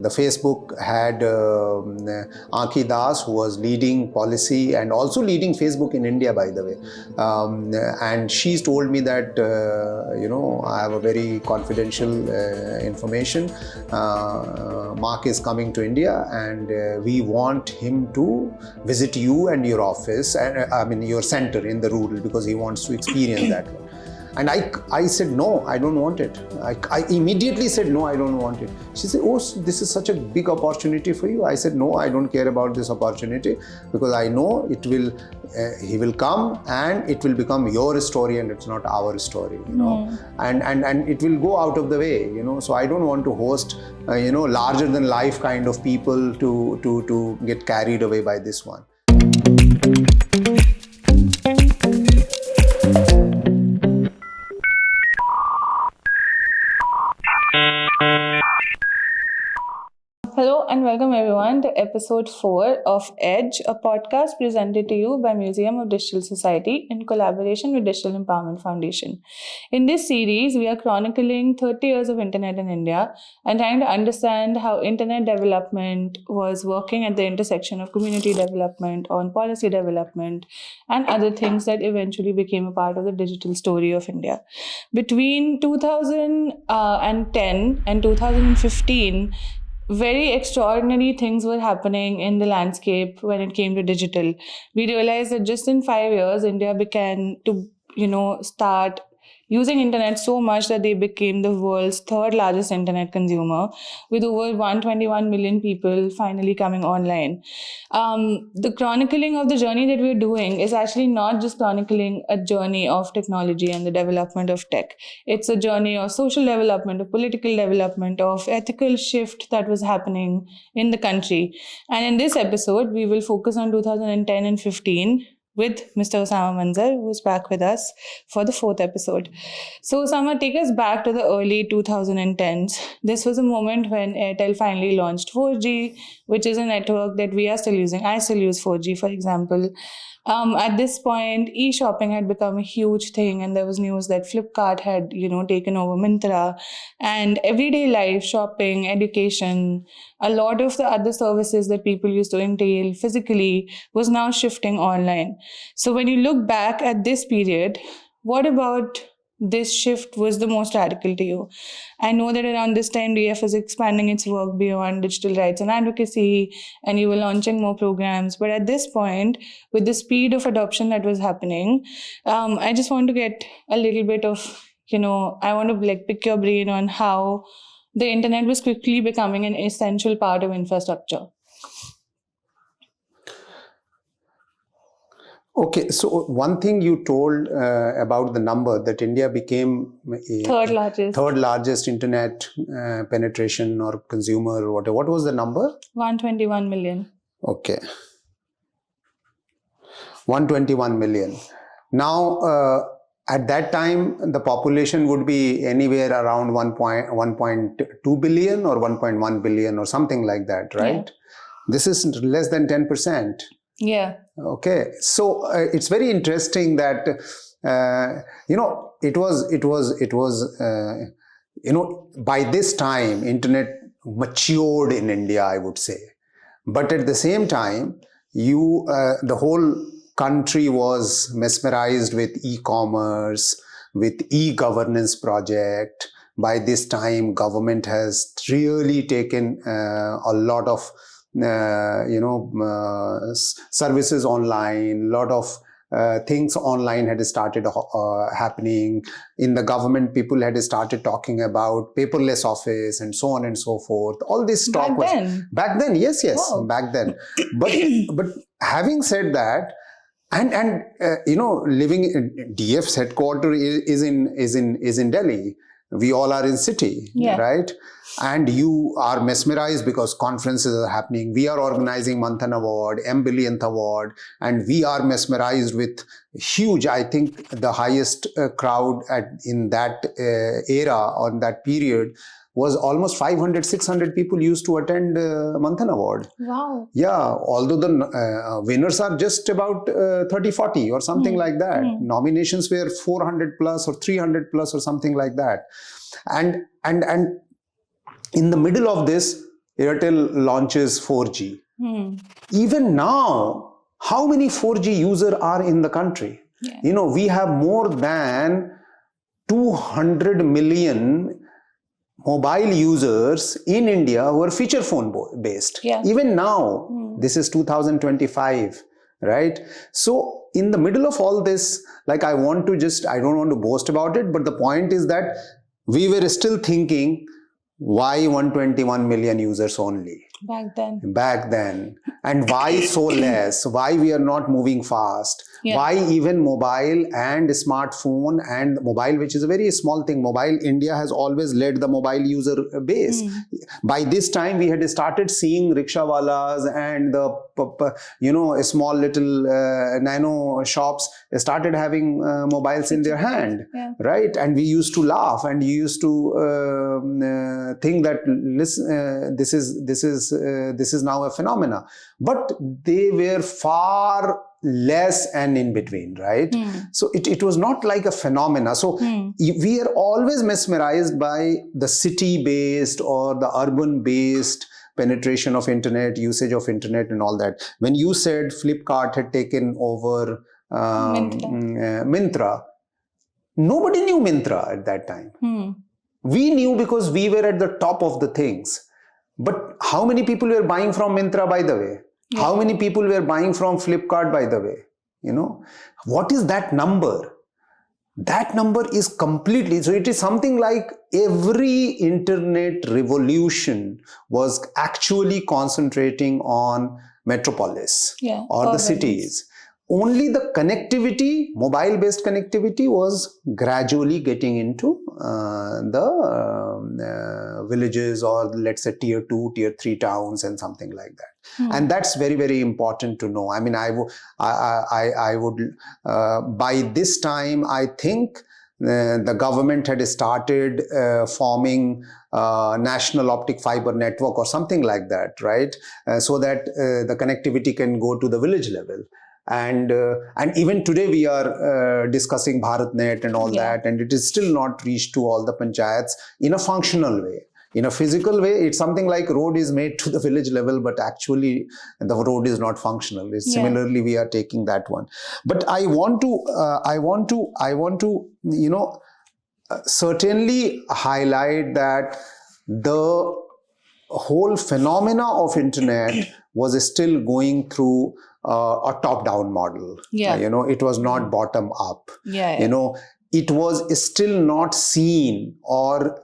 The Facebook had Anki Das, who was leading policy and also leading Facebook in India, by the way. And she's told me that, I have a very confidential information. Mark is coming to India and we want him to visit you and your office, and your center in the rural, because he wants to experience that one. And I said, no, I don't want it. I immediately said, no, I don't want it. She said, oh, so this is such a big opportunity for you. I said, no, I don't care about this opportunity, because I know he will come and it will become your story and it's not our story, and it will go out of the way, So I don't want to host, larger than life kind of people to get carried away by this one. Hello and welcome everyone to episode 4 of Edge, a podcast presented to you by Museum of Digital Society in collaboration with Digital Empowerment Foundation. In this series, we are chronicling 30 years of internet in India and trying to understand how internet development was working at the intersection of community development, on policy development, and other things that eventually became a part of the digital story of India. Between 2010 and 2015, very extraordinary things were happening in the landscape when it came to digital. We realized that just in 5 years, India began to, start using internet so much that they became the world's third largest internet consumer, with over 121 million people finally coming online. The chronicling of the journey that we're doing is actually not just chronicling a journey of technology and the development of tech. It's a journey of social development, of political development, of ethical shift that was happening in the country. And in this episode, we will focus on 2010 and 15 with Mr. Osama Manzar, who's back with us for the 4th episode. So Osama, take us back to the early 2010s. This was a moment when Airtel finally launched 4G, which is a network that we are still using. I still use 4G, for example. At this point, e-shopping had become a huge thing, and there was news that Flipkart had, taken over Myntra, and everyday life, shopping, education, a lot of the other services that people used to entail physically was now shifting online. So when you look back at this period, what about this shift was the most radical to you? I know that around this time, DF is expanding its work beyond digital rights and advocacy, and you were launching more programs. But at this point, with the speed of adoption that was happening, I just want to get a little bit of, I want to pick your brain on how the internet was quickly becoming an essential part of infrastructure. Okay, so one thing you told about the number that India became third largest internet penetration or consumer or whatever. What was the number? 121 million. Okay. 121 million. Now, at that time, the population would be anywhere around 1.2 billion or 1.1 billion or something like that, right? Yeah. This is less than 10%. Yeah. Okay, so it's very interesting that it was by this time internet matured in India, I would say, but at the same time the whole country was mesmerized with e-commerce, with e-governance project. By this time, government has really taken a lot of services online, lot of things online had started happening. In the government, people had started talking about paperless office and so on and so forth. All this talk back then. Yes, wow. Back then. But having said that, and living in DF's headquarters is in Delhi. We all are in city, right? And you are mesmerized because conferences are happening. We are organizing Manthan Award, M Billionth Award, and we are mesmerized with huge, I think the highest crowd in that era, on that period, was almost 500, 600 people used to attend Manthan Award. Wow. Yeah, although the winners are just about 30, 40 or something like that. Nominations were 400 plus or 300 plus or something like that. And in the middle of this, Airtel launches 4G. Hmm. Even now, how many 4G users are in the country? Yeah. You know, we have more than 200 million mobile users in India who are feature phone based. Yeah. Even now, this is 2025, right? So in the middle of all this, like I don't want to boast about it, but the point is that we were still thinking, why 121 million users only? Back then. And why so less? Why we are not moving fast? Yeah. Why even mobile and smartphone and mobile, which is a very small thing. Mobile, India has always led the mobile user base. By this time, we had started seeing rickshawalas and the small little nano shops started having mobiles in their hand, right? And we used to laugh and you used to think that this is now a phenomena. But they were far less and in between, right? So it was not like a phenomena. So we are always mesmerized by the city-based or the urban-based penetration of internet, usage of internet and all that. When you said Flipkart had taken over Myntra, nobody knew Myntra at that time. We knew because we were at the top of the things. But how many people were buying from Myntra, by the way? Yeah. How many people were buying from Flipkart, by the way? You know, what is that number? That number is completely, so it is something like every internet revolution was actually concentrating on metropolis or the cities. Only the connectivity, mobile-based connectivity, was gradually getting into the villages or let's say tier 2, tier 3 towns and something like that. And that's very, very important to know. I mean, I would by this time, I think the government had started forming national optic fiber network or something like that, right? So that the connectivity can go to the village level. And even today we are discussing BharatNet and all that, and it is still not reached to all the panchayats in a functional way. In a physical way, it's something like road is made to the village level, but actually the road is not functional. Similarly, we are taking that one. But I want to, certainly highlight that the whole phenomena of internet was still going through a top-down model. It was not bottom-up. It was still not seen, or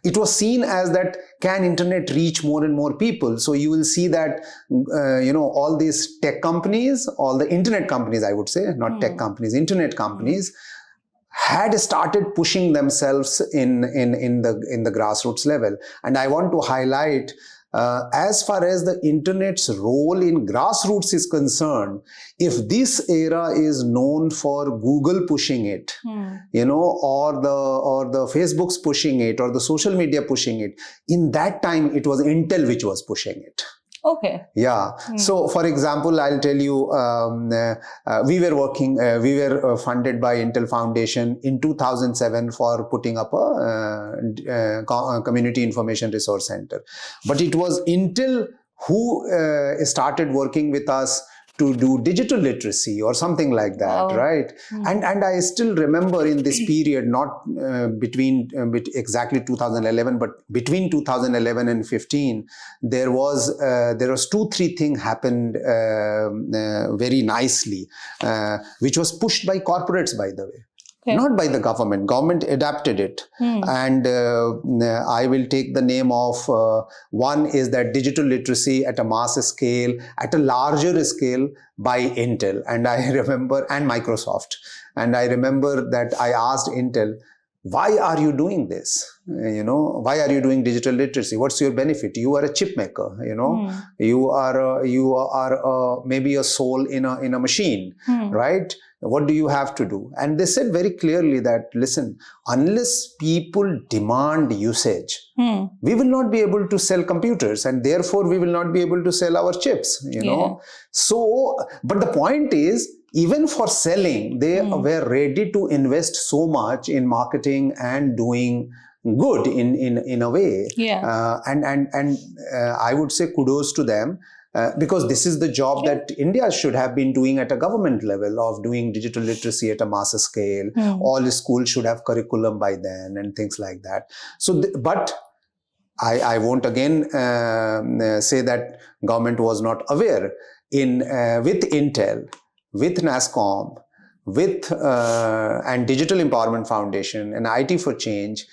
it was seen as that can internet reach more and more people. So you will see that all these tech companies, all the internet companies, I would say, not tech companies, internet companies, had started pushing themselves in the grassroots level. And I want to highlight, as far as the internet's role in grassroots is concerned, if this era is known for Google pushing it, or the Facebook's pushing it, or the social media pushing it, in that time it was Intel which was pushing it. Okay. Yeah. So, for example, I'll tell you, we were funded by Intel Foundation in 2007 for putting up a community information resource center. But it was Intel who started working with us to do digital literacy or something like that, right? And I still remember in this period, not between exactly 2011, but between 2011 and 15, there was 2-3 things happened very nicely, which was pushed by corporates, by the way. Not by the government. Government adapted it. And I will take the name of, one is that digital literacy at a mass scale, at a larger scale by Intel. And I remember, and Microsoft. And I remember that I asked Intel, why are you doing this? Why are you doing digital literacy? What's your benefit? You are a chip maker, you are maybe a soul in a machine, right? What do you have to do? And they said very clearly that, listen, unless people demand usage, we will not be able to sell computers, and therefore we will not be able to sell our chips, know. So, but the point is, even for selling, they were ready to invest so much in marketing and doing good in a way. Yeah. And I would say kudos to them. Because this is the job that India should have been doing at a government level, of doing digital literacy at a mass scale. All schools should have curriculum by then and things like that. So, but I won't again say that government was not aware. With Intel, with NASSCOM, with and Digital Empowerment Foundation and IT for Change,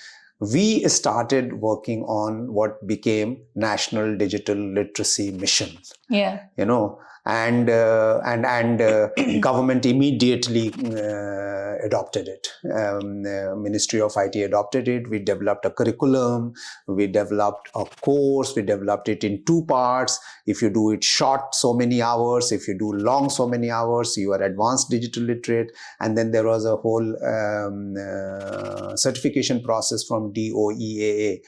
we started working on what became National Digital Literacy Mission. Yeah. And government immediately adopted it. Ministry of IT adopted it. We developed a curriculum. We developed a course. We developed it in 2 parts. If you do it short, so many hours. If you do long, so many hours, you are advanced digital literate. And then there was a whole certification process from DOEAA,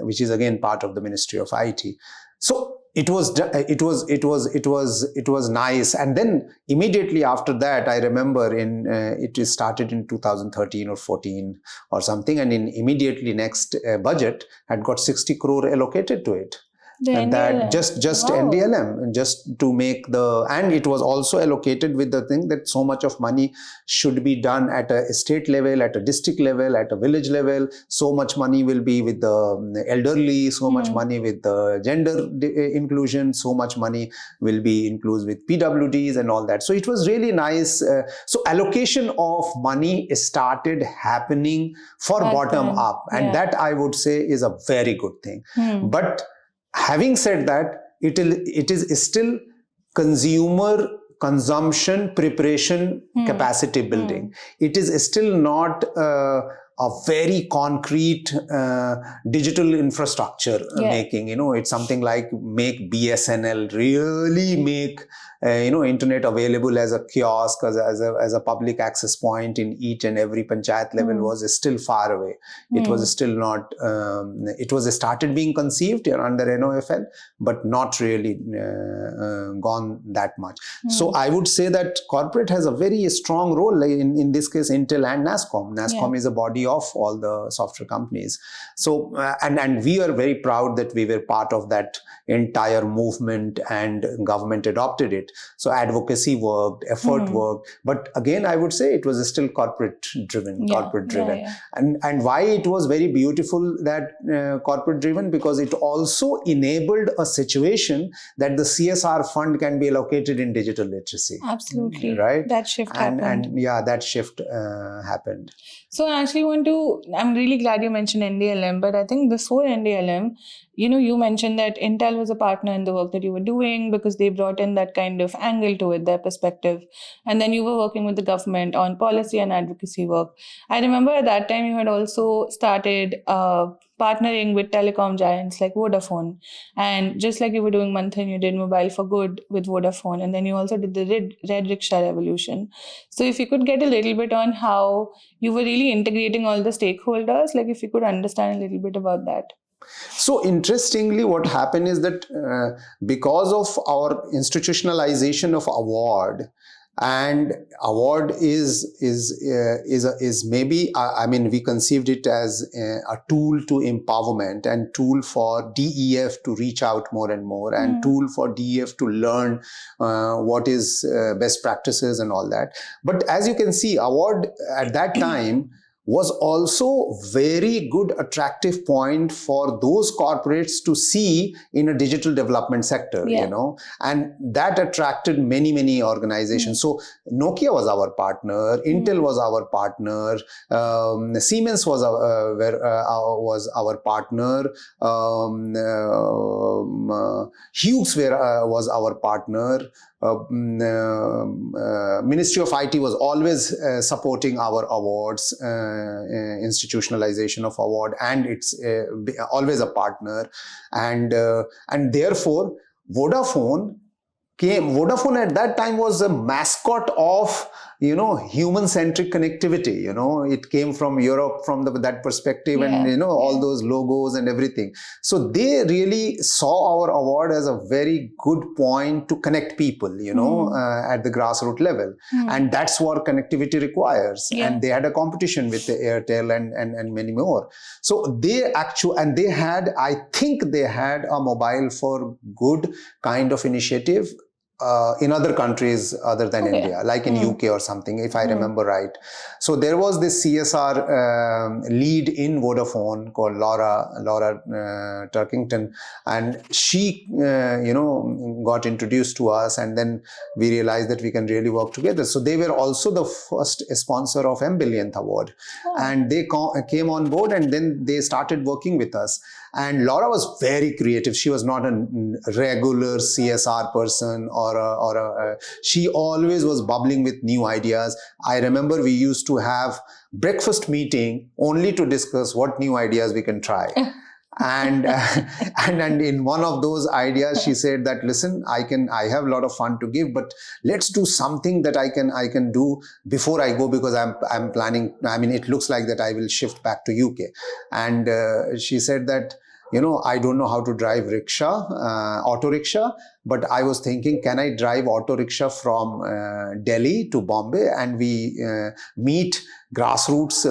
which is again part of the Ministry of IT. So it was nice. And then immediately after that, I remember it started in 2013 or 14 or something, and in immediately next budget had got 60 crore allocated to it. And that just NDLM, just to make and it was also allocated with the thing that so much of money should be done at a state level, at a district level, at a village level. So much money will be with the elderly, so much money with the gender inclusion, so much money will be included with PWDs and all that. So it was really nice. So allocation of money started happening for bottom up, and that I would say is a very good thing. But having said that, it is still consumption preparation capacity building. It is still not a very concrete digital infrastructure making. It's something like make BSNL really make internet available as a kiosk, as a public access point in each and every panchayat level was still far away. It was still not, it was started being conceived under NOFL, but not really gone that much. So I would say that corporate has a very strong role, in this case Intel and NASSCOM. NASSCOM is a body of all the software companies. So and we are very proud that we were part of that entire movement, and government adopted it. So advocacy worked, effort worked, but again I would say it was still corporate driven. And why it was very beautiful that corporate driven, because it also enabled a situation that the CSR fund can be allocated in digital literacy. Absolutely. Right? That shift happened. And that shift happened. So I actually I'm really glad you mentioned NDLM, but I think before NDLM, you mentioned that Intel was a partner in the work that you were doing because they brought in that kind of angle to it, their perspective. And then you were working with the government on policy and advocacy work. I remember at that time you had also started partnering with telecom giants like Vodafone. And just like you were doing Manthan, you did Mobile for Good with Vodafone. And then you also did the Red Rickshaw Revolution. So if you could get a little bit on how you were really integrating all the stakeholders, like if you could understand a little bit about that. So interestingly, what happened is that because of our institutionalization of award, and award is maybe, I mean, we conceived it as a tool to empowerment and tool for DEF to reach out more and more, and tool for DEF to learn what is best practices and all that. But as you can see, award at that time was also very good attractive point for those corporates to see in a digital development sector, and that attracted many organizations. So Nokia was our partner, Intel was our partner, Siemens was our partner, Hughes was our partner. Ministry of IT was always supporting our awards, institutionalization of award, and it's always a partner, and therefore Vodafone Vodafone at that time was a mascot of, human-centric connectivity. It came from Europe from that perspective, and all those logos and everything. So they really saw our award as a very good point to connect people, at the grassroots level, and that's what connectivity requires. And they had a competition with the Airtel and many more. So I think they had a mobile for good kind of initiative in other countries other than India, like in UK or something, if I remember right. So there was this CSR lead in Vodafone called Laura Turkington, and she, got introduced to us, and then we realized that we can really work together. So they were also the first sponsor of M-Billionth Award, and they came on board, and then they started working with us. And Laura was very creative. She was not a regular CSR person, she always was bubbling with new ideas. I remember we used to have breakfast meeting only to discuss what new ideas we can try. And in one of those ideas, she said that, listen, I have a lot of fun to give, but let's do something that I can do before I go, because I'm planning. I mean, it looks like that I will shift back to UK. And she said that, I don't know how to drive auto rickshaw, but I was thinking, can I drive auto rickshaw from Delhi to Bombay, and we meet grassroots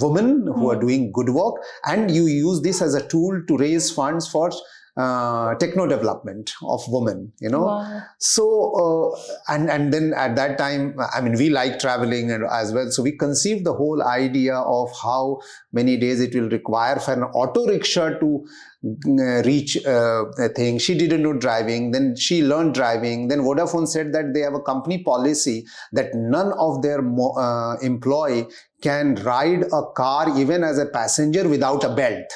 women who are doing good work, and you use this as a tool to raise funds for techno development of women, Wow. So and then at that time, I mean, we like traveling and as well, so we conceived the whole idea of how many days it will require for an auto rickshaw to reach a thing. She didn't know driving, then she learned driving. Then Vodafone said that they have a company policy that none of their employee can ride a car even as a passenger without a belt.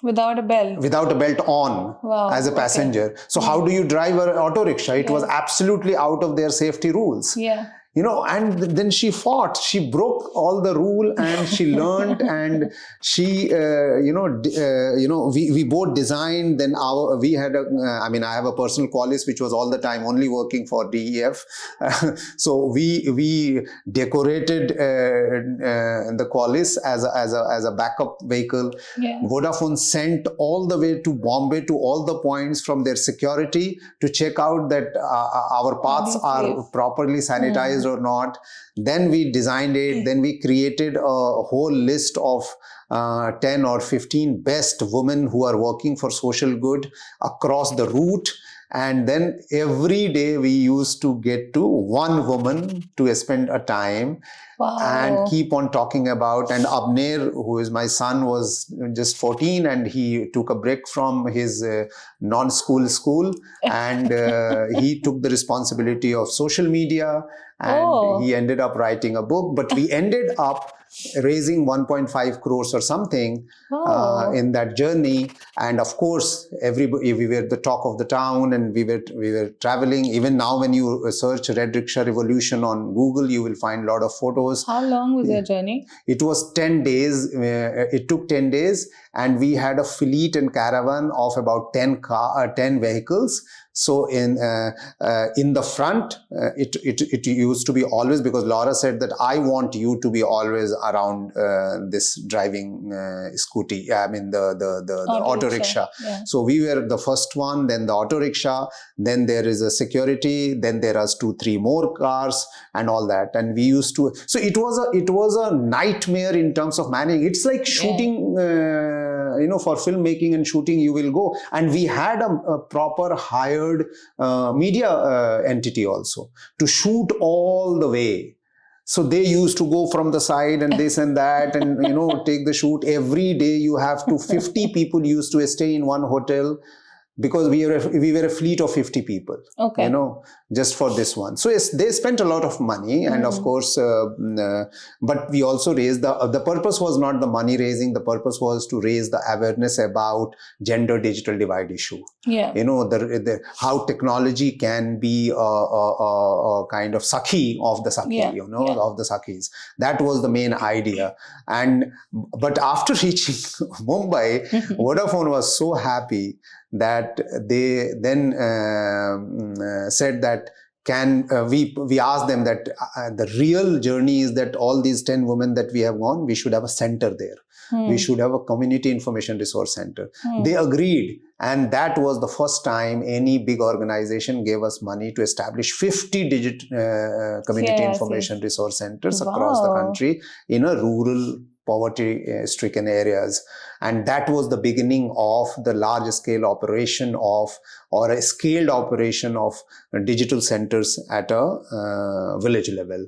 Without a belt. Without a belt on. Wow, as a passenger. So how do you drive an auto rickshaw? It was absolutely out of their safety rules. Yeah. And then she fought. She broke all the rule, and she learned, and she, we both designed. Then we had I have a personal qualis which was all the time only working for DEF. So we decorated the qualis as a backup vehicle. Yeah. Vodafone sent all the way to Bombay to all the points from their security to check out that our paths are properly sanitized or not. Then we designed it. Then we created a whole list of 10 or 15 best women who are working for social good across the route. And then every day we used to get to one woman to spend a time. Wow. And keep on talking about. And Abner, who is my son, was just 14, and he took a break from his school, and he took the responsibility of social media, and he ended up writing a book. But we ended up raising 1.5 crores or something in that journey. And of course, we were the talk of the town, and we were traveling. Even now, when you search Red Rickshaw Revolution on Google, you will find a lot of photos. How long was your journey? It was 10 days. It took 10 days, and we had a fleet and caravan of about 10 vehicles. So in the front, it used to be always, because Laura said that I want you to be always around this driving scooty. I mean the auto rickshaw. Yeah. So we were the first one, then the auto rickshaw, then there is a security, then there are 2-3 more cars and all that. And we used to. So it was a nightmare in terms of managing. It's like shooting. For filmmaking and shooting, you will go. And we had a proper hired media entity also to shoot all the way. So they used to go from the side and this and that, and take the shoot. Every day you have to 50 people used to stay in one hotel, because we were a fleet of 50 people, just for this one. So they spent a lot of money, and of course, but we also raised the purpose was not the money raising. The purpose was to raise the awareness about gender digital divide issue. Yeah. How technology can be a kind of Sakhi of the Sakhi, of the Sakhis. That was the main idea. But after reaching Mumbai, Vodafone was so happy that they then said that we asked them that the real journey is that all these 10 women that we have gone, we should have a center there. We should have a community information resource center. They agreed, and that was the first time any big organization gave us money to establish 50 community information resource centers across the country in a rural poverty-stricken areas. And that was the beginning of the large-scale operation of, or a scaled operation of, digital centers at a village level,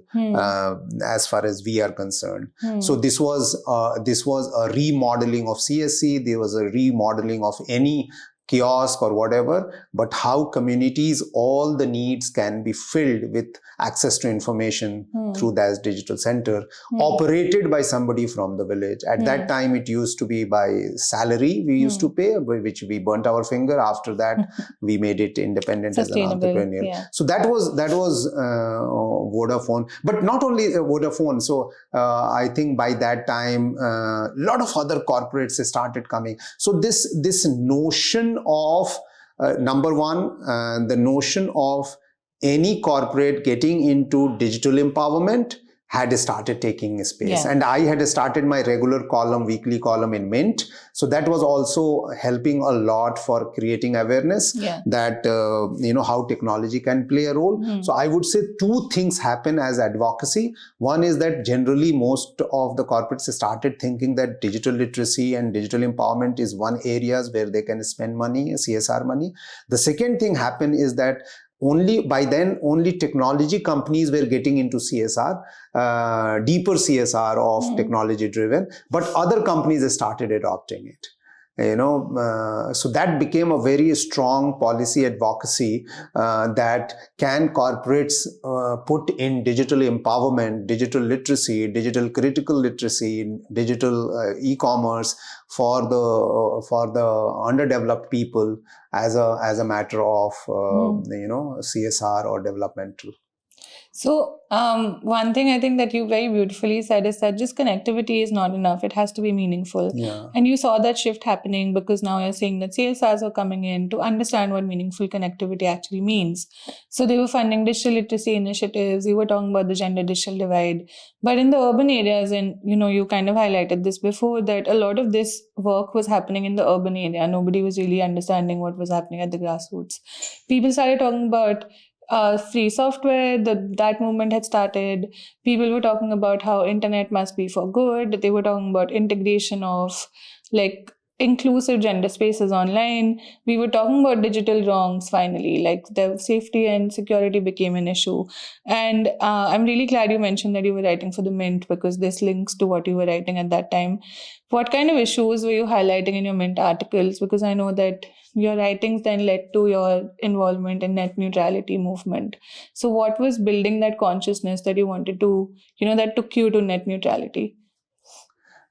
as far as we are concerned. So this was a remodeling of CSC. There was a remodeling of any kiosk or whatever, but how communities, all the needs can be filled with access to information through that digital center, operated by somebody from the village. At that time, it used to be by salary we used to pay, which we burnt our finger. After that, we made it independent as an entrepreneur. Yeah. So that was Vodafone, but not only Vodafone. So I think by that time, a lot of other corporates started coming. So this notion of number one, the notion of any corporate getting into digital empowerment had started taking space. Yeah. And I had started my regular column, weekly column in Mint. So that was also helping a lot for creating awareness that, how technology can play a role. So I would say two things happen as advocacy. One is that generally most of the corporates started thinking that digital literacy and digital empowerment is one areas where they can spend money, CSR money. The second thing happened is that only technology companies were getting into CSR, deeper CSR of technology driven, but other companies started adopting it. So that became a very strong policy advocacy that can corporates put in digital empowerment, digital literacy, digital critical literacy, digital e-commerce for the underdeveloped people as a matter of CSR or developmental. So one thing I think that you very beautifully said is that just connectivity is not enough. It has to be meaningful. Yeah. And you saw that shift happening because now you're seeing that CSRs are coming in to understand what meaningful connectivity actually means. So they were funding digital literacy initiatives. You were talking about the gender digital divide. But in the urban areas, and you kind of highlighted this before, that a lot of this work was happening in the urban area. Nobody was really understanding what was happening at the grassroots. People started talking about free software, that movement had started. People were talking about how internet must be for good. They were talking about integration of inclusive gender spaces online. We were talking about digital wrongs finally, like the safety and security became an issue. And I'm really glad you mentioned that you were writing for the Mint, because this links to what you were writing at that time. What kind of issues were you highlighting in your Mint articles? Because I know that your writings then led to your involvement in net neutrality movement. So what was building that consciousness that you wanted to, that took you to net neutrality?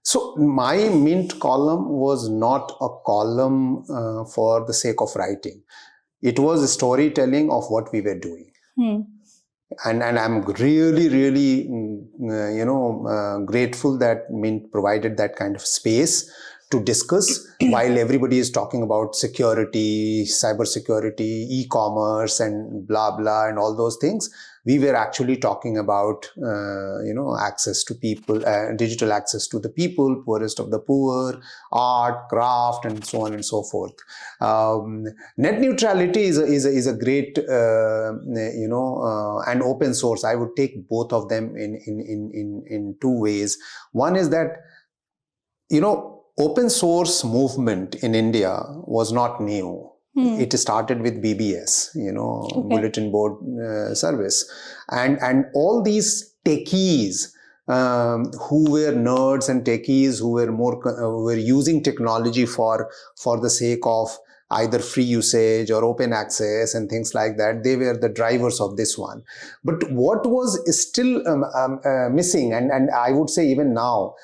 So my Mint column was not a column for the sake of writing. It was a storytelling of what we were doing. And I'm really, really, grateful that Mint provided that kind of space to discuss while everybody is talking about security, cybersecurity, e-commerce and blah, blah, and all those things. We were actually talking about, access to people, digital access to the people, poorest of the poor, art, craft, and so on and so forth. Net neutrality is a great, and open source. I would take both of them in two ways. One is that, open source movement in India was not new. It started with BBS, Bulletin Board Service. And all these techies who were nerds and techies who were were using technology for the sake of either free usage or open access and things like that, they were the drivers of this one. But what was still missing, and I would say even now,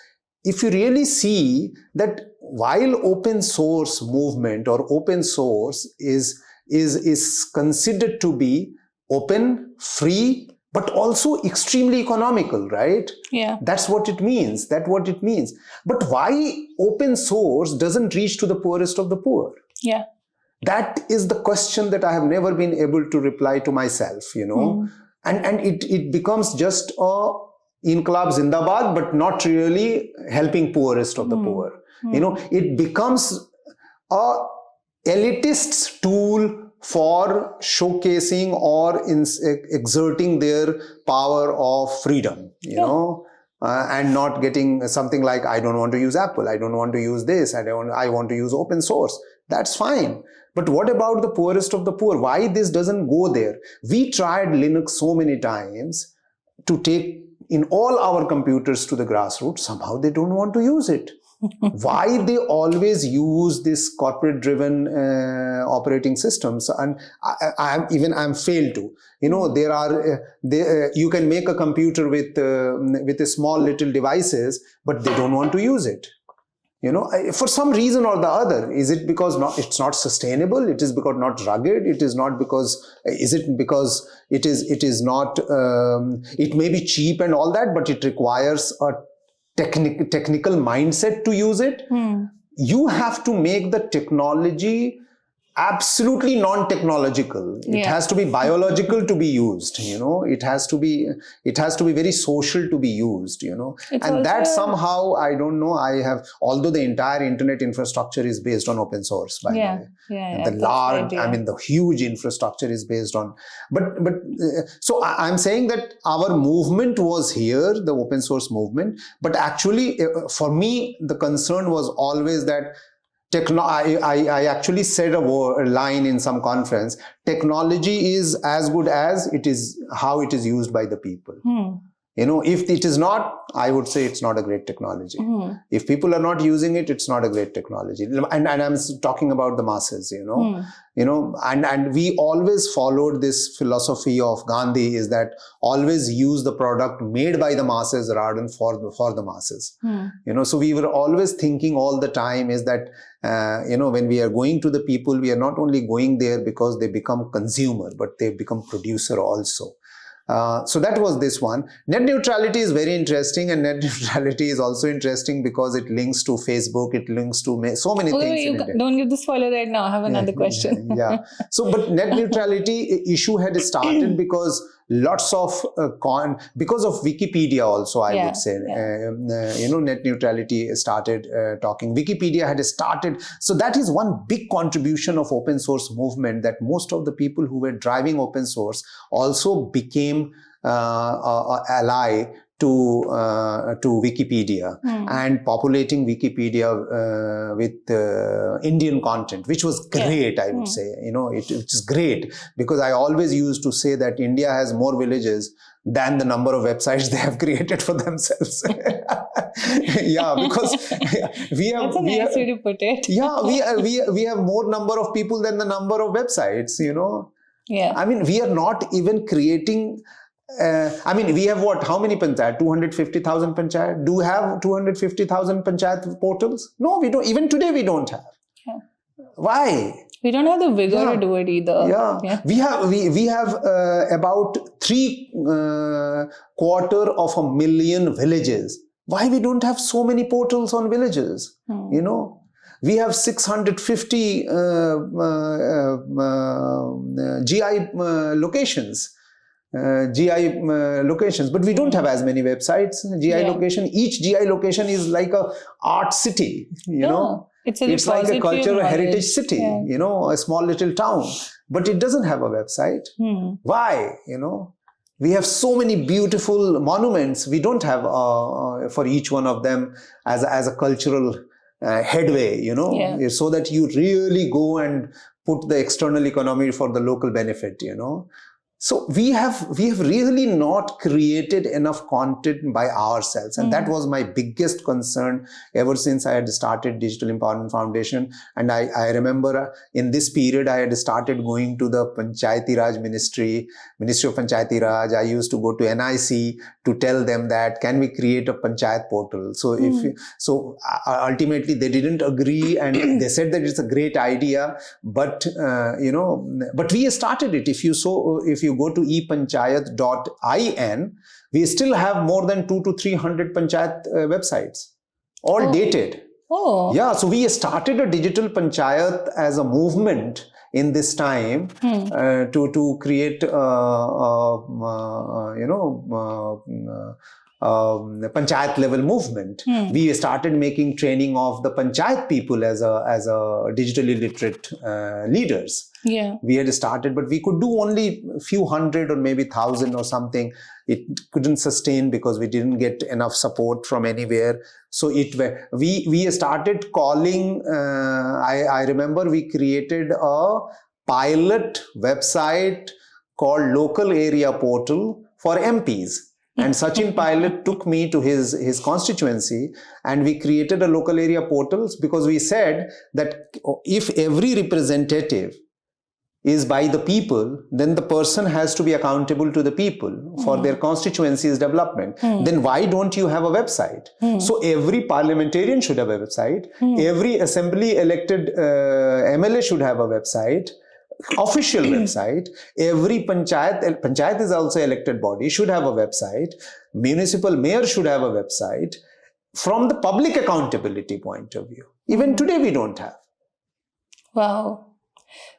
if you really see that while open source movement or open source is considered to be open, free, but also extremely economical, right? Yeah. That's what it means. But why open source doesn't reach to the poorest of the poor? Yeah. That is the question that I have never been able to reply to myself, and it becomes just a Inqilab Zindabad, but not really helping poorest of the poor. It becomes a elitist's tool for showcasing or exerting their power of freedom, and not getting something like, I don't want to use Apple, I don't want to use this, I want to use open source. That's fine. But what about the poorest of the poor? Why this doesn't go there? We tried Linux so many times to take in all our computers to the grassroots. Somehow they don't want to use it. Why they always use this corporate driven operating systems, and I'm failed to. You can make a computer with a small little devices, but they don't want to use it. For some reason or the other. Is it because it's not sustainable? It is because not rugged? It is not because, is it because it is not, it may be cheap and all that, but it requires a technical mindset to use it. You have to make the technology absolutely non-technological. It has to be biological to be used. It has to be very social to be used. And that somehow, I don't know. Although the entire internet infrastructure is based on open source, by the way. The large, the huge infrastructure is based on. So I'm saying that our movement was here, the open source movement. But actually, for me, the concern was always that I actually said a line in some conference. Technology is as good as it is how it is used by the people. If it is not, I would say it's not a great technology. If people are not using it, it's not a great technology. And I'm talking about the masses. And we always followed this philosophy of Gandhi, is that always use the product made by the masses rather than for the masses. So we were always thinking all the time is that when we are going to the people, we are not only going there because they become consumer, but they become producer also. So that was this one. Net neutrality is very interesting, and net neutrality is also interesting because it links to Facebook, it links to so many things. Don't give the spoiler right now. I have another question. So, but net neutrality issue had started because lots of because of Wikipedia also, I would say. Net neutrality started talking. Wikipedia had started. So that is one big contribution of open source movement, that most of the people who were driving open source also became an ally to Wikipedia and populating Wikipedia with Indian content, which was great, I would say. It is great, because I always used to say that India has more villages than the number of websites they have created for themselves. Because we have... That's a nice way to put it. We have more number of people than the number of websites, we are not even creating... we have what? How many panchayat? 250,000 panchayat? Do we have 250,000 panchayat portals? No, we don't. Even today, we don't have. Why? We don't have the vigor to do it either. We have about 750,000 villages. Why we don't have so many portals on villages? We have 650 GI locations. Locations, but we don't have as many websites. Location, each GI location is like a art city, it's like a cultural heritage city, a small little town, but it doesn't have a website. Why? We have so many beautiful monuments. We don't have for each one of them as a cultural headway, so that you really go and put the external economy for the local benefit, So we have really not created enough content by ourselves. And that was my biggest concern ever since I had started Digital Empowerment Foundation. And I remember in this period, I had started going to the Panchayati Raj Ministry of Panchayati Raj. I used to go to NIC to tell them that, can we create a Panchayat portal? So ultimately they didn't agree, and they said that it's a great idea, but but we started it. If you go to epanchayat.in, we still have more than 200 to 300 panchayat websites, all dated. So we started a digital panchayat as a movement in this time to create panchayat level movement. We started making training of the panchayat people as a digitally literate leaders. Yeah. We had started, but we could do only a few hundred or maybe 1,000 or something. It couldn't sustain because we didn't get enough support from anywhere. So we started calling. I remember we created a pilot website called Local Area Portal for MPs. And Sachin Pilot took me to his constituency, and we created a local area portals because we said that if every representative is by the people, then the person has to be accountable to the people for their constituency's development. Then why don't you have a website? So every parliamentarian should have a website. Every assembly elected MLA should have a website. Official website. Every panchayat is also elected body, should have a website. Municipal mayor should have a website. From the public accountability point of view, even today we don't have. Wow.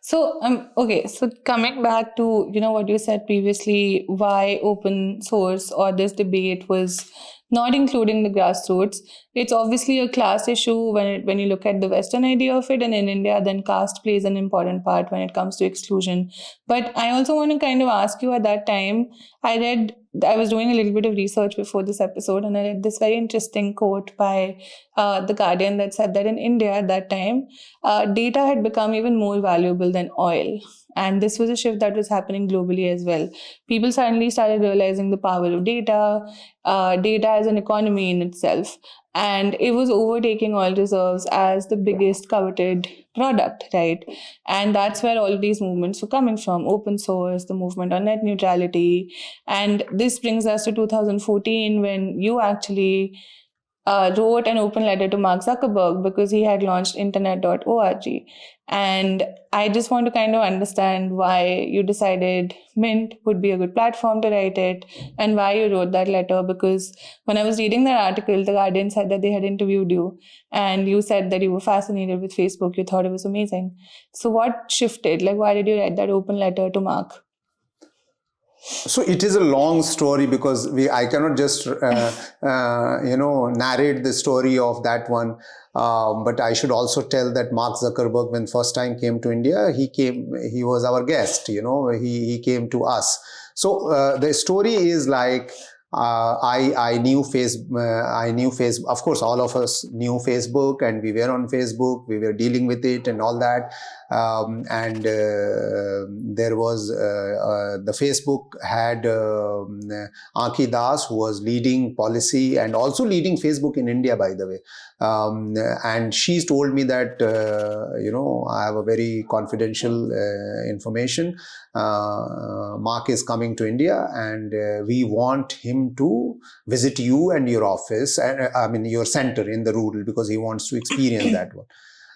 So okay, so coming back to what you said previously, why open source or this debate was not including the grassroots. It's obviously a class issue when you look at the Western idea of it, and in India, then caste plays an important part when it comes to exclusion. But I also want to kind of ask you, at that time, I was doing a little bit of research before this episode, and I read this very interesting quote by The Guardian that said that in India at that time, data had become even more valuable than oil. And this was a shift that was happening globally as well. People suddenly started realizing the power of data, data as an economy in itself. And it was overtaking oil reserves as the biggest coveted product, right? And that's where all of these movements were coming from. Open source, the movement on net neutrality. And this brings us to 2014, when you actually wrote an open letter to Mark Zuckerberg because he had launched internet.org. And I just want to kind of understand why you decided Mint would be a good platform to write it, and why you wrote that letter. Because when I was reading that article, The Guardian said that they had interviewed you, and you said that you were fascinated with Facebook. You thought it was amazing. So what shifted? Like, why did you write that open letter to Mark? So it is a long story because I cannot just narrate the story of that one. But I should also tell that Mark Zuckerberg, when first time came to India, he was our guest. He came to us. So the story is like, I knew Facebook. Of course, all of us knew Facebook, and we were on Facebook. We were dealing with it and all that. There was the Facebook had Ankhi Das, who was leading policy and also leading Facebook in India, by the way. And she's told me that I have a very confidential information. Mark is coming to India, and we want him to visit you and your office, and your center in the rural, because he wants to experience that one.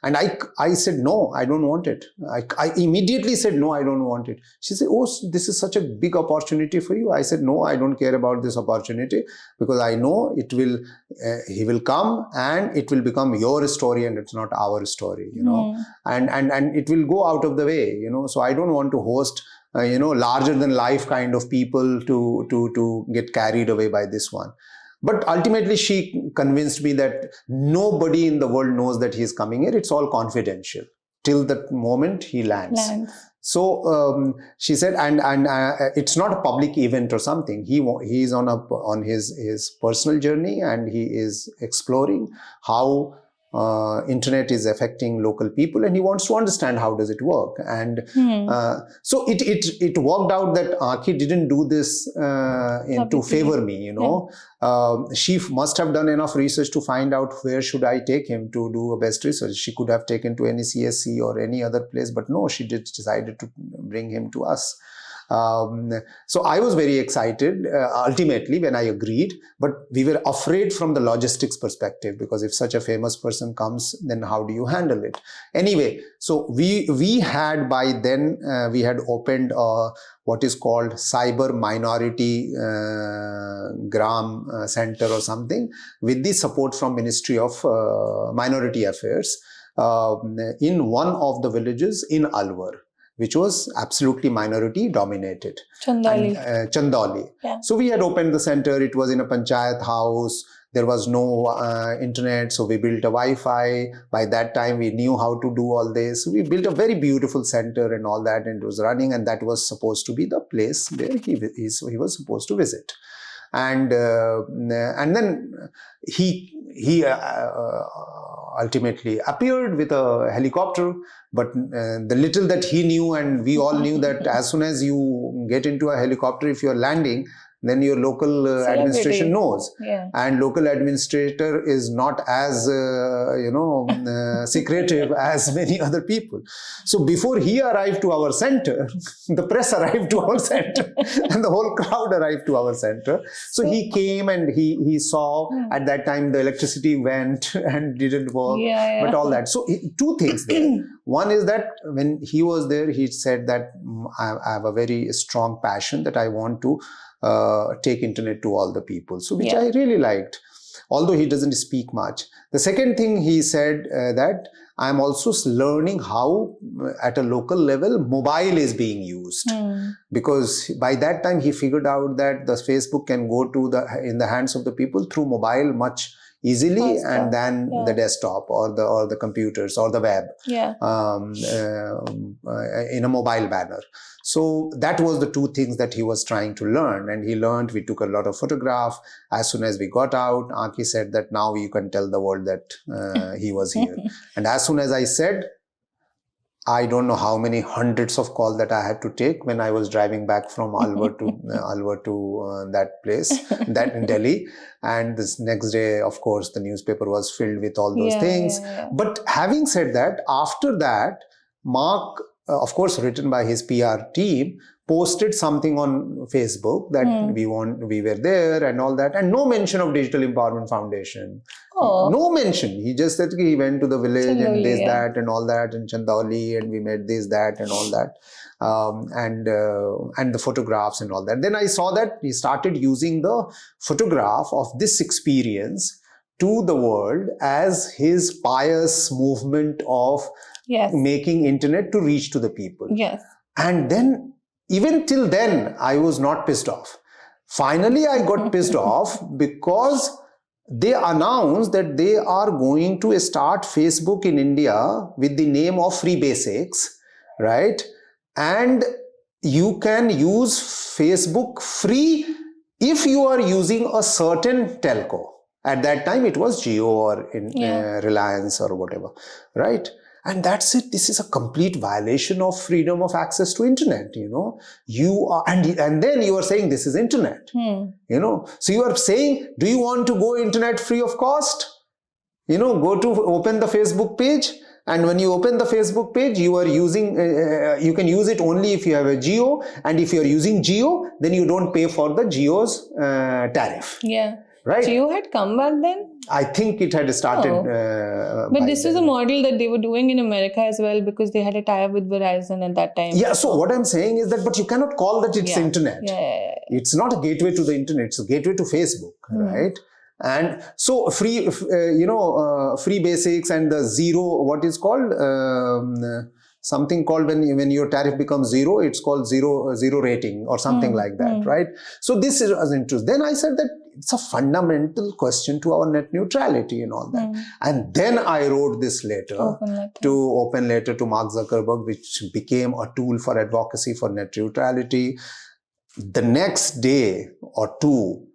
And I said, no, I don't want it. I immediately said, no, I don't want it. She said, oh, this is such a big opportunity for you. I said, no, I don't care about this opportunity, because I know he will come and it will become your story and it's not our story, and it will go out of the way, So I don't want to host, larger than life kind of people to get carried away by this one. But ultimately, she convinced me that nobody in the world knows that he's coming here. It's all confidential till the moment he lands. So she said, and it's not a public event or something. He's on his personal journey, and he is exploring how internet is affecting local people, and he wants to understand how does it work. And so it worked out that Ankhi didn't do this to favor me, She must have done enough research to find out where should I take him to do a best research. She could have taken to any CSC or any other place, but no, she decided to bring him to us. So I was very excited ultimately when I agreed, but we were afraid from the logistics perspective, because if such a famous person comes, then how do you handle it? Anyway, so we had by then we had opened what is called Cyber Minority Gram Center or something, with the support from Ministry of Minority Affairs in one of the villages in Alwar. which was absolutely minority dominated. Chandali. And, Chandauli. Yeah. So we had opened the center. It was in a panchayat house. There was no internet, so we built a Wi-Fi. By that time, we knew how to do all this. So we built a very beautiful center and all that, and it was running. And that was supposed to be the place where he was supposed to visit. And then he ultimately appeared with a helicopter. But the little that he knew, and we all knew, that as soon as you get into a helicopter, if you're landing, then your local administration knows. Yeah. And local administrator is not as secretive as many other people. So before he arrived to our center, the press arrived to our center and the whole crowd arrived to our center. So he came and he saw. At that time the electricity went and didn't work, but all that. So two things there. One is that when he was there, he said that I have a very strong passion that I want to take internet to all the people. So which I really liked, although he doesn't speak much. The second thing he said that I'm also learning how at a local level mobile is being used, because by that time he figured out that the Facebook can go to in the hands of the people through mobile much easily and then the desktop or the computers or the web in a mobile manner. So that was the two things that he was trying to learn, and he learned. We took a lot of photograph. As soon as we got out, Aki said that now you can tell the world that he was here. And as soon as I said, I don't know how many hundreds of calls that I had to take when I was driving back from Alwar to that place, that in Delhi. And this next day, of course, the newspaper was filled with all those things. But having said that, after that, Mark, of course, written by his PR team, posted something on Facebook that we were there and all that, and no mention of Digital Empowerment Foundation. No mention. He just said he went to the village and this, that, and all that, and Chandauli, and we made this, that, and all that, and the photographs and all that. Then I saw that he started using the photograph of this experience to the world as his pious movement of making internet to reach to the people. And then, even till then, I was not pissed off. Finally, I got pissed off because they announced that they are going to start Facebook in India with the name of Free Basics, right? And you can use Facebook free if you are using a certain telco. At that time, it was Jio or Reliance or whatever, right? And that's it. This is a complete violation of freedom of access to internet, You are, and then you are saying this is internet, So you are saying, do you want to go internet free of cost? Go to open the Facebook page. And when you open the Facebook page, you are using, you can use it only if you have a Jio. And if you are using Jio, then you don't pay for the Jio's tariff. Right? Jio had come back then? I think it had started. But this was a model that they were doing in America as well, because they had a tie-up with Verizon at that time. Yeah, so what I'm saying is that, but you cannot call that it's internet. It's not a gateway to the internet, it's a gateway to Facebook, right? And so free basics and the zero, what is called, something called when your tariff becomes zero, it's called zero rating or something like that, right? So this is as interesting. Then I said that it's a fundamental question to our net neutrality and all that. And then I wrote this letter, open letter to Mark Zuckerberg, which became a tool for advocacy for net neutrality. The next day or two,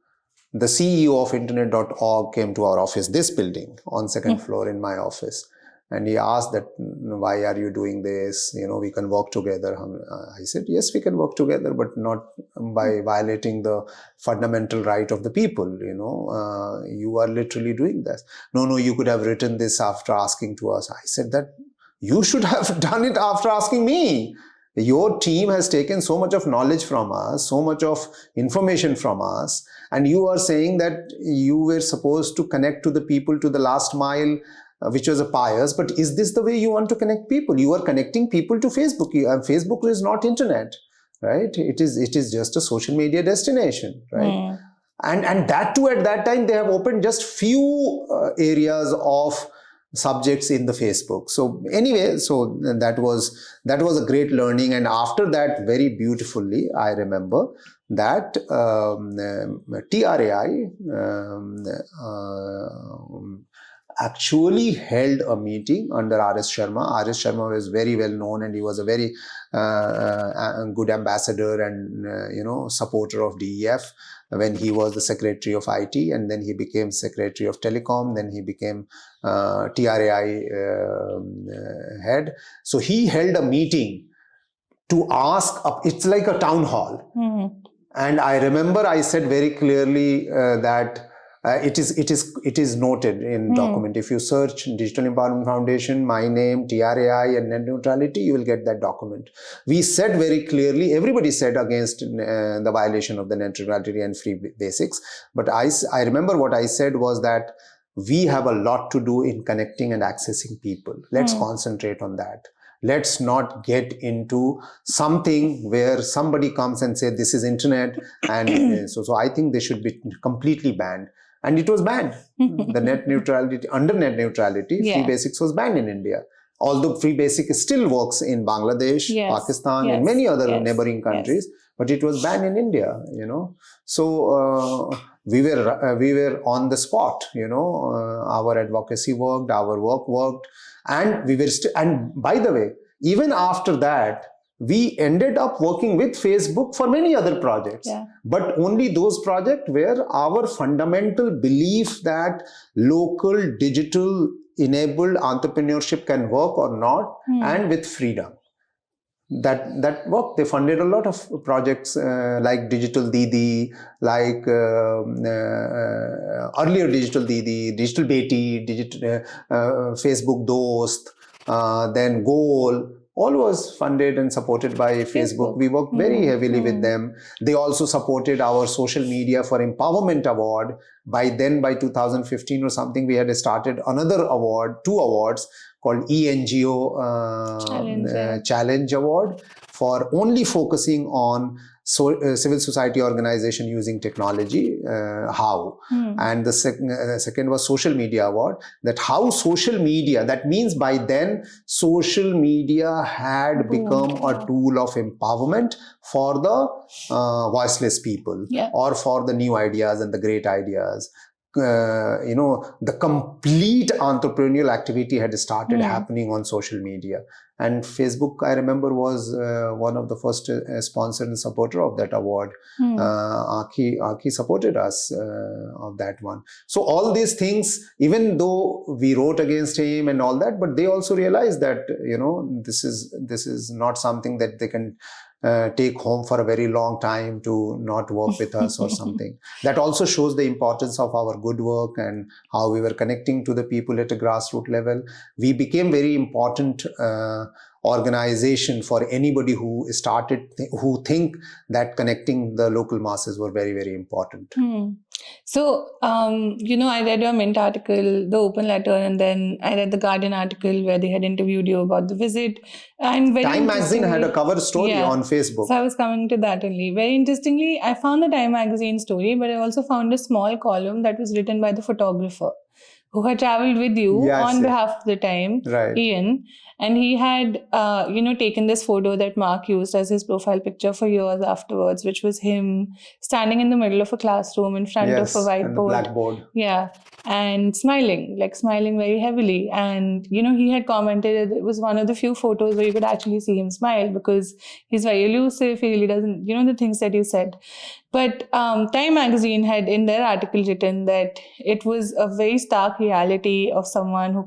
the CEO of internet.org came to our office, this building on second floor in my office. And he asked that, why are you doing this? We can work together. I said, yes, we can work together, but not by violating the fundamental right of the people. You are literally doing this. No, you could have written this after asking to us. I said that you should have done it after asking me. Your team has taken so much of knowledge from us, so much of information from us. And you are saying that you were supposed to connect to the people to the last mile, which was a pious, but is this the way you want to connect people? You are connecting people to Facebook. Facebook is not internet, right? It is just a social media destination, right? And that too, at that time, they have opened just few areas of subjects in the Facebook. So anyway, so that was a great learning. And after that, very beautifully, I remember that TRAI actually held a meeting under R.S. Sharma. R.S. Sharma was very well known, and he was a very good ambassador and supporter of DEF when he was the Secretary of IT, and then he became Secretary of Telecom, then he became TRAI head. So he held a meeting to ask, it's like a town hall. Mm-hmm. And I remember I said very clearly that it is noted in document. If you search Digital Empowerment Foundation, my name, TRAI and net neutrality, you will get that document. We said very clearly, everybody said against the violation of the net neutrality and free basics. But I remember what I said was that we have a lot to do in connecting and accessing people. Let's concentrate on that. Let's not get into something where somebody comes and say this is internet, and so I think they should be completely banned. And it was banned. The net neutrality, under net neutrality, free basics was banned in India. Although free basic still works in Bangladesh, Pakistan, and many other neighboring countries, but it was banned in India. So we were on the spot. Our advocacy worked, our work worked, and we were and by the way, even after that, we ended up working with Facebook for many other projects, but only those projects where our fundamental belief that local digital enabled entrepreneurship can work or not, and with freedom. That worked. They funded a lot of projects like Digital Didi, like earlier Digital Didi, Digital Beti, Facebook Dost, then Goal. All was funded and supported by Facebook. We worked very heavily with them. They also supported our social media for empowerment award. By 2015 or something, we had started another award, 2 awards called eNGO Challenge Award, for only focusing on civil society organization using technology, how. And the second was Social Media Award, that how social media, that means by then social media had become a tool of empowerment for the voiceless people, or for the new ideas and the great ideas. The complete entrepreneurial activity had started happening on social media. And Facebook, I remember, was one of the first sponsor and supporter of that award. Aki supported us of that one. So all these things, even though we wrote against him and all that, but they also realized that, this is not something that they can take home for a very long time to not work with us or something. That also shows the importance of our good work and how we were connecting to the people at a grassroots level. We became very important organization for anybody who who think that connecting the local masses were very, very important. So, I read your Mint article, the open letter, and then I read the Guardian article where they had interviewed you about the visit. And Time magazine had a cover story on Facebook. So I was coming to that only. Very interestingly, I found the Time magazine story, but I also found a small column that was written by the photographer who had traveled with you on behalf of the Time, Ian. And he had, taken this photo that Mark used as his profile picture for years afterwards, which was him standing in the middle of a classroom in front of a whiteboard. And the blackboard. Yeah. And smiling very heavily. And, he had commented it was one of the few photos where you could actually see him smile because he's very elusive. He really doesn't, the things that you said. But Time magazine had in their article written that it was a very stark reality of someone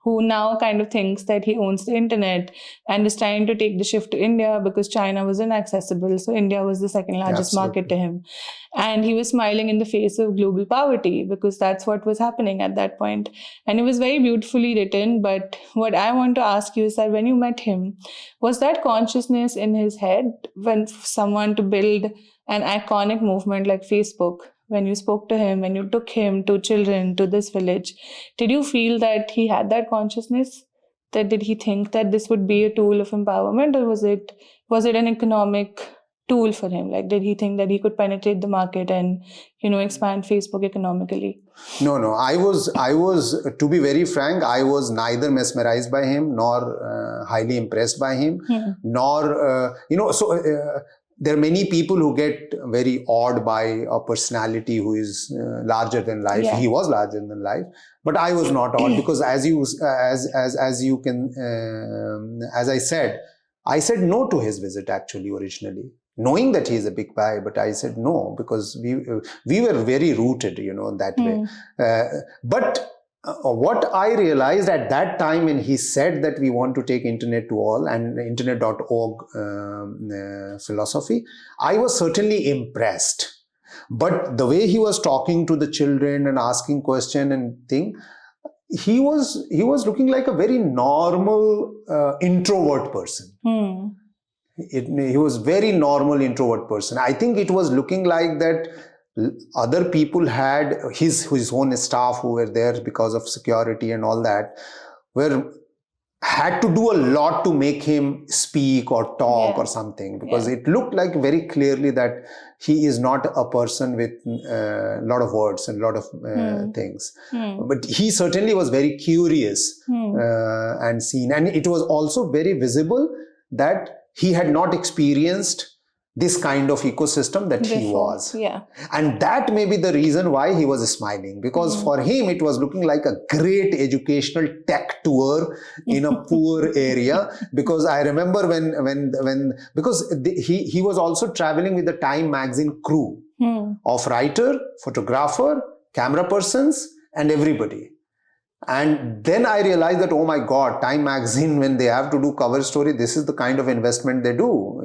who now kind of thinks that he owns the internet and is trying to take the shift to India because China was inaccessible. So India was the second largest market to him. And he was smiling in the face of global poverty because that's what was happening at that point. And it was very beautifully written. But what I want to ask you is that when you met him, was that consciousness in his head when someone to build an iconic movement like Facebook, when you spoke to him, when you took him to children, to this village, did you feel that he had that consciousness? Did he think that this would be a tool of empowerment, or was it an economic tool for him? Like, did he think that he could penetrate the market and, expand Facebook economically? No. I was, to be very frank, I was neither mesmerized by him nor highly impressed by him, nor, there are many people who get very awed by a personality who is larger than life. Yeah. He was larger than life, but I was not awed because as I said no to his visit actually originally, knowing that he is a big guy, but I said no because we were very rooted, that way. But what I realized at that time when he said that we want to take internet to all and internet.org philosophy, I was certainly impressed. But the way he was talking to the children and asking question and thing, he was looking like a very normal introvert person. He was very normal introvert person. I think it was looking like that other people had his own staff who were there because of security and all that had to do a lot to make him speak or talk or something, because it looked like very clearly that he is not a person with a lot of words and a lot of things. But he certainly was very curious and seen. And it was also very visible that he had not experienced this kind of ecosystem that he was. And that may be the reason why he was smiling, because for him it was looking like a great educational tech tour in a poor area. Because I remember because he was also traveling with the Time magazine crew of writer, photographer, camera persons and everybody. And then I realized that, oh my God, Time magazine, when they have to do cover story, this is the kind of investment they do,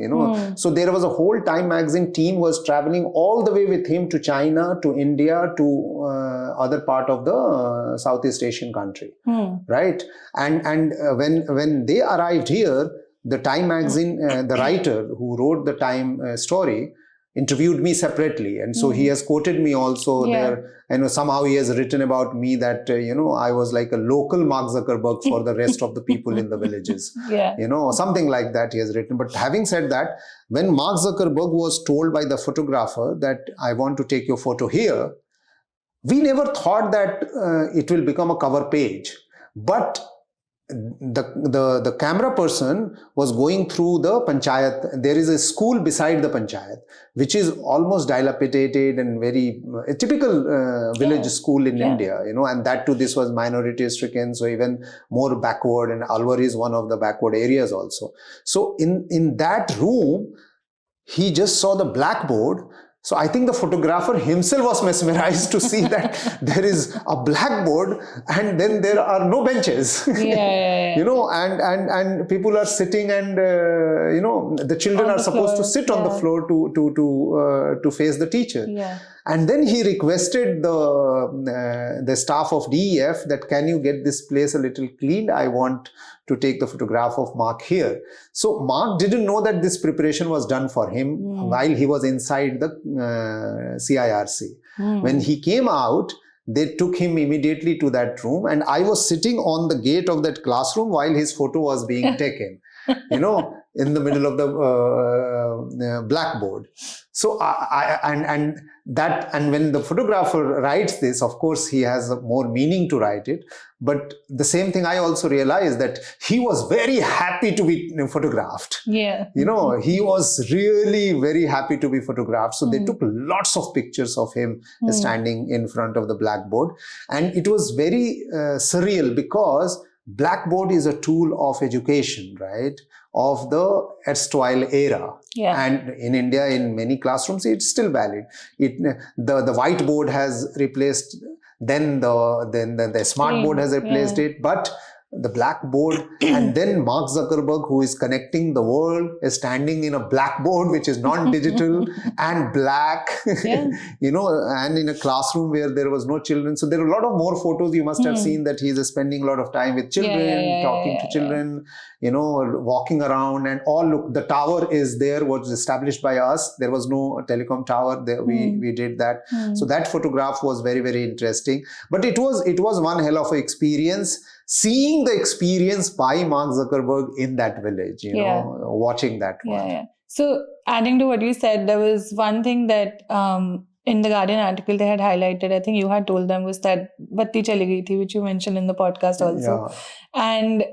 So there was a whole Time magazine team was traveling all the way with him to China, to India, to other part of the Southeast Asian country, right? And when they arrived here, the Time magazine, the writer who wrote the Time story, interviewed me separately, and so he has quoted me also there. And somehow he has written about me that I was like a local Mark Zuckerberg for the rest of the people in the villages. Something like that he has written. But having said that, when Mark Zuckerberg was told by the photographer that I want to take your photo here, we never thought that it will become a cover page. But the camera person was going through the panchayat. There is a school beside the panchayat, which is almost dilapidated and very a typical village school in India, and that too, this was minority stricken, so even more backward, and Alwar is one of the backward areas also. So in that room, he just saw the blackboard. So I think the photographer himself was mesmerized to see that there is a blackboard and then there are no benches, and people are sitting, and the children are supposed to sit on the floor to face the teacher. And then he requested the staff of DEF that, can you get this place a little cleaned? I want to take the photograph of Mark here. So Mark didn't know that this preparation was done for him while he was inside the CIRC. When he came out, they took him immediately to that room, and I was sitting on the gate of that classroom while his photo was being taken, in the middle of the blackboard. So and when the photographer writes this, of course, he has more meaning to write it. But the same thing, I also realized that he was very happy to be photographed. He was really very happy to be photographed. So they took lots of pictures of him standing in front of the blackboard. And it was very surreal, because blackboard is a tool of education, right? Of the erstwhile era. And in India, in many classrooms, it's still valid. The whiteboard has replaced, then the smart board has replaced it, but the blackboard, and then Mark Zuckerberg, who is connecting the world, is standing in a blackboard which is non-digital and black, and in a classroom where there was no children. So there are a lot of more photos you must have seen that he is spending a lot of time with children, talking to children, walking around and all. Look, the tower is there, was established by us. There was no telecom tower there. We did that. So that photograph was very, very interesting. But it was one hell of an experience. seeing the experience by Mark Zuckerberg in that village, watching that one. Yeah. So adding to what you said, there was one thing that in the Guardian article they had highlighted, I think you had told them, was that Batti Chali Gayi Thi, which you mentioned in the podcast also. Yeah. And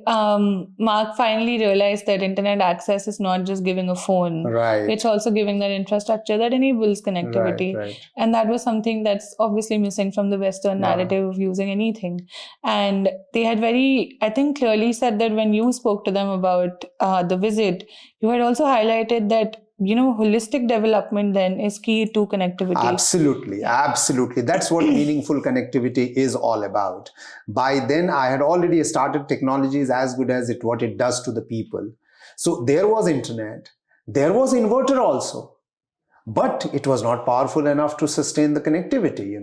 Mark finally realized that internet access is not just giving a phone. Right. It's also giving that infrastructure that enables connectivity. Right. And that was something that's obviously missing from the Western narrative of using anything. And they had very, I think, clearly said that when you spoke to them about the visit, you had also highlighted that holistic development then is key to connectivity. Absolutely. That's what meaningful connectivity is all about. By then, I had already started technologies as good as what it does to the people. So there was internet, there was inverter also, but it was not powerful enough to sustain the connectivity,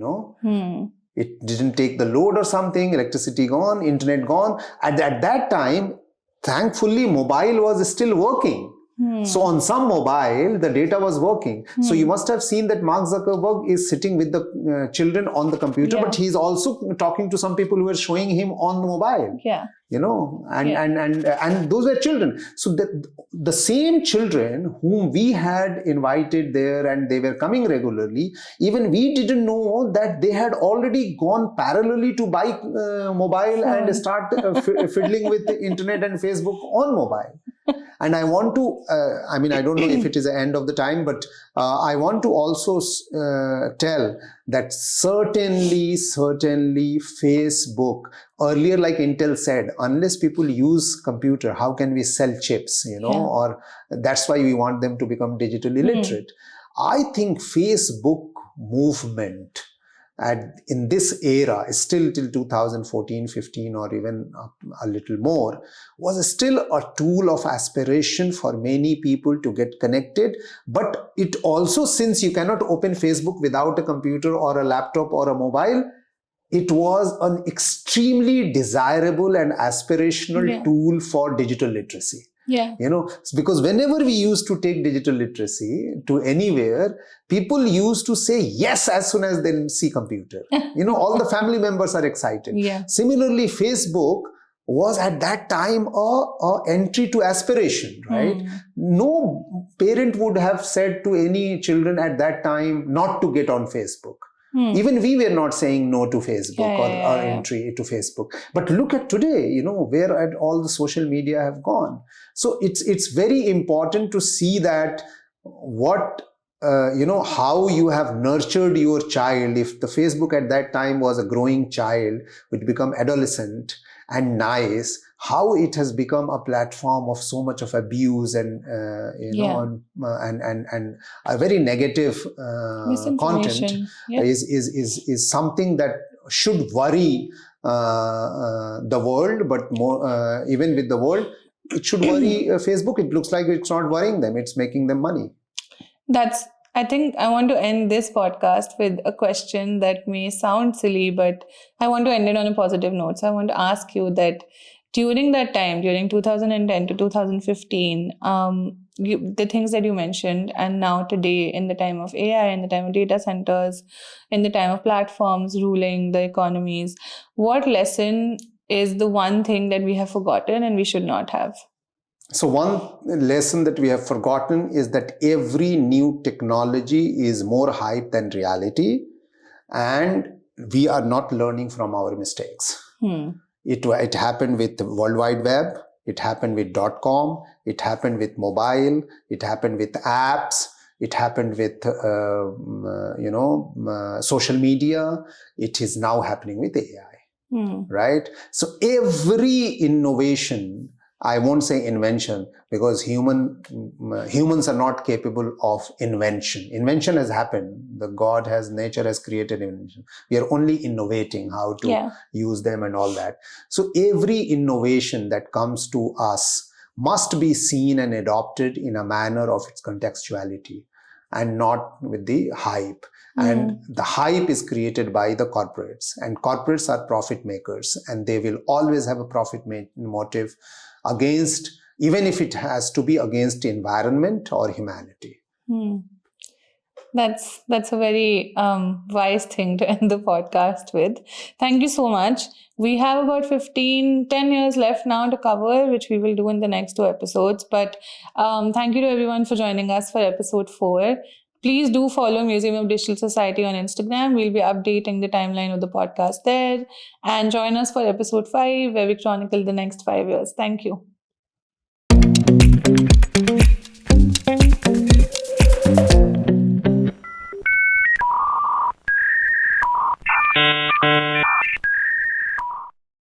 It didn't take the load or something, electricity gone, internet gone. At that time, thankfully, mobile was still working. So on some mobile, the data was working. So you must have seen that Mark Zuckerberg is sitting with the children on the computer, but he's also talking to some people who are showing him on the mobile. Yeah. And those were children. So the same children whom we had invited there and they were coming regularly, even we didn't know that they had already gone parallelly to buy mobile and start fiddling with the internet and Facebook on mobile. And I want to, I don't know if it is the end of the time, but I want to also tell that certainly Facebook, earlier, like Intel said, unless people use computer, how can we sell chips, or that's why we want them to become digitally literate. I think Facebook movement in this era, still till 2014, 15, or even a little more, was still a tool of aspiration for many people to get connected. But it also, since you cannot open Facebook without a computer or a laptop or a mobile, it was an extremely desirable and aspirational tool for digital literacy. Yeah. Because whenever we used to take digital literacy to anywhere, people used to say yes as soon as they see computer. All the family members are excited. Yeah. Similarly, Facebook was at that time a entry to aspiration, right? No parent would have said to any children at that time not to get on Facebook. Even we were not saying no to Facebook or entry to Facebook. But look at today, where all the social media have gone. So it's very important to see that how you have nurtured your child. If the Facebook at that time was a growing child, which become adolescent and nice, how it has become a platform of so much of abuse and and a very negative content is something that should worry the world, but more even with the world, it should worry Facebook. It looks like it's not worrying them; it's making them money. I think I want to end this podcast with a question that may sound silly, but I want to end it on a positive note. So I want to ask you that during that time, during 2010 to 2015, the things that you mentioned, and now today, in the time of AI, in the time of data centers, in the time of platforms ruling the economies, what lesson is the one thing that we have forgotten and we should not have? So one lesson that we have forgotten is that every new technology is more hype than reality, and we are not learning from our mistakes. It happened with the World Wide Web, it happened with .com, it happened with mobile, it happened with apps, it happened with social media. It is now happening with AI, right? So every innovation, I won't say invention, because humans are not capable of invention. Invention has happened. Nature has created invention. We are only innovating how to use them and all that. So every innovation that comes to us must be seen and adopted in a manner of its contextuality and not with the hype. And the hype is created by the corporates, and corporates are profit makers, and they will always have a profit motive against, even if it has to be against the environment or humanity. That's a very wise thing to end the podcast with. Thank you so much. We have about 10 years left now to cover, which we will do in the next 2 episodes. But thank you to everyone for joining us for episode 4. Please do follow Museum of Digital Society on Instagram. We'll be updating the timeline of the podcast there. And join us for episode 5, where we chronicle the next 5 years. Thank you.